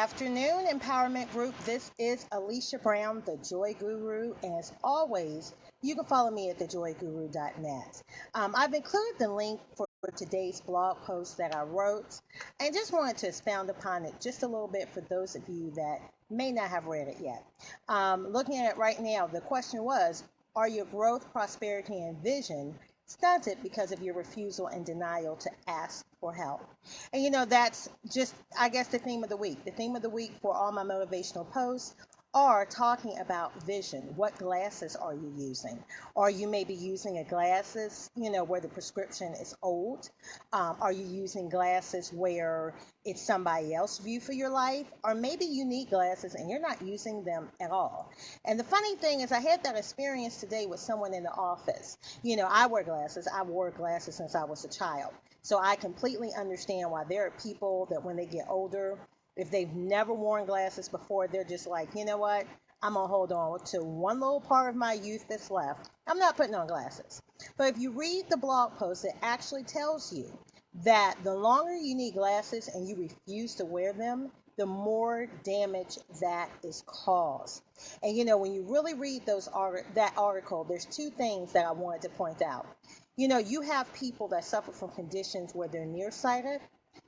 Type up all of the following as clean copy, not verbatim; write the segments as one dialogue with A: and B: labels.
A: afternoon, Empowerment Group. This is Alesha Brown, the Joy Guru. And as always, you can follow me at thejoyguru.net. I've included the link for today's blog post that I wrote and just wanted to expound upon it just a little bit for those of you that may not have read it yet. Looking at it right now, the question was, are your growth, prosperity, and vision stunted because of your refusal and denial to ask for help? And that's just, I guess, the theme of the week. The theme of the week for all my motivational posts are talking about vision. What glasses are you using? Or you may be using a glasses, where the prescription is old. Are you using glasses where it's somebody else's view for your life? Or maybe you need glasses and you're not using them at all. And the funny thing is I had that experience today with someone in the office. I wear glasses. I wore glasses since I was a child. So I completely understand why there are people that when they get older, if they've never worn glasses before, they're just like, you know what? I'm going to hold on to one little part of my youth that's left. I'm not putting on glasses. But if you read the blog post, it actually tells you that the longer you need glasses and you refuse to wear them, the more damage that is caused. And when you really read that article, there's two things that I wanted to point out. You have people that suffer from conditions where they're nearsighted,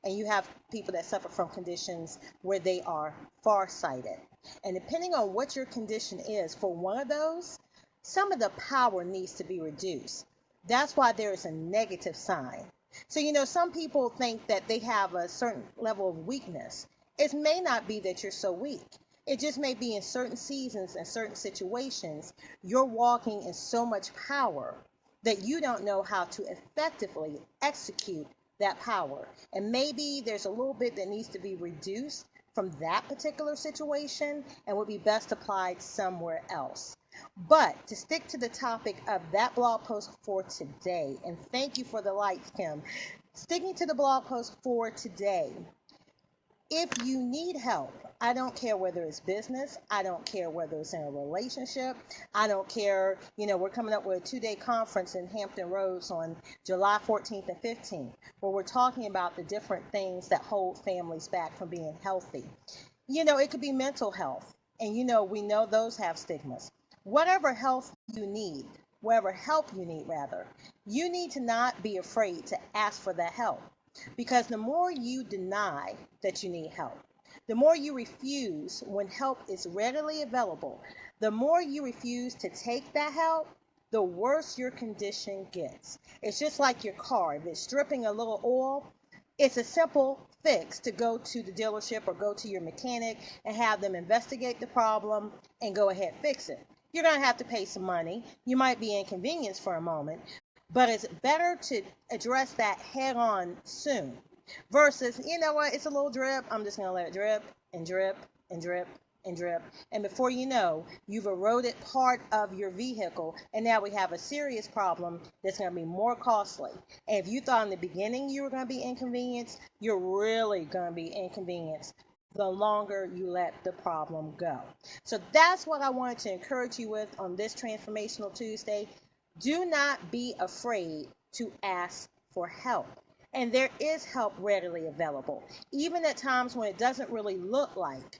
A: and you have people that suffer from conditions where they are farsighted. And depending on what your condition is for one of those, some of the power needs to be reduced. That's why there is a negative sign. So, some people think that they have a certain level of weakness. It may not be that you're so weak. It just may be in certain seasons and certain situations, you're walking in so much power that you don't know how to effectively execute that power. And maybe there's a little bit that needs to be reduced from that particular situation and would be best applied somewhere else. But to stick to the topic of that blog post for today, and thank you for the likes, Kim. Sticking to the blog post for today, if you need help, I don't care whether it's business, I don't care whether it's in a relationship, I don't care, we're coming up with a 2-day conference in Hampton Roads on July 14th and 15th, where we're talking about the different things that hold families back from being healthy. It could be mental health, and we know those have stigmas. Whatever health you need, whatever help you need rather, you need to not be afraid to ask for that help. Because the more you deny that you need help, the more you refuse when help is readily available, the more you refuse to take that help, the worse your condition gets. It's just like your car. If it's dripping a little oil, it's a simple fix to go to the dealership or go to your mechanic and have them investigate the problem and go ahead and fix it. You're going to have to pay some money. You might be inconvenienced for a moment, but it's better to address that head on soon versus, it's a little drip. I'm just going to let it drip and drip and drip and drip. And before you know, you've eroded part of your vehicle. And now we have a serious problem that's going to be more costly. And if you thought in the beginning you were going to be inconvenienced, you're really going to be inconvenienced the longer you let the problem go. So that's what I wanted to encourage you with on this Transformational Tuesday. Do not be afraid to ask for help. And there is help readily available, even at times when it doesn't really look like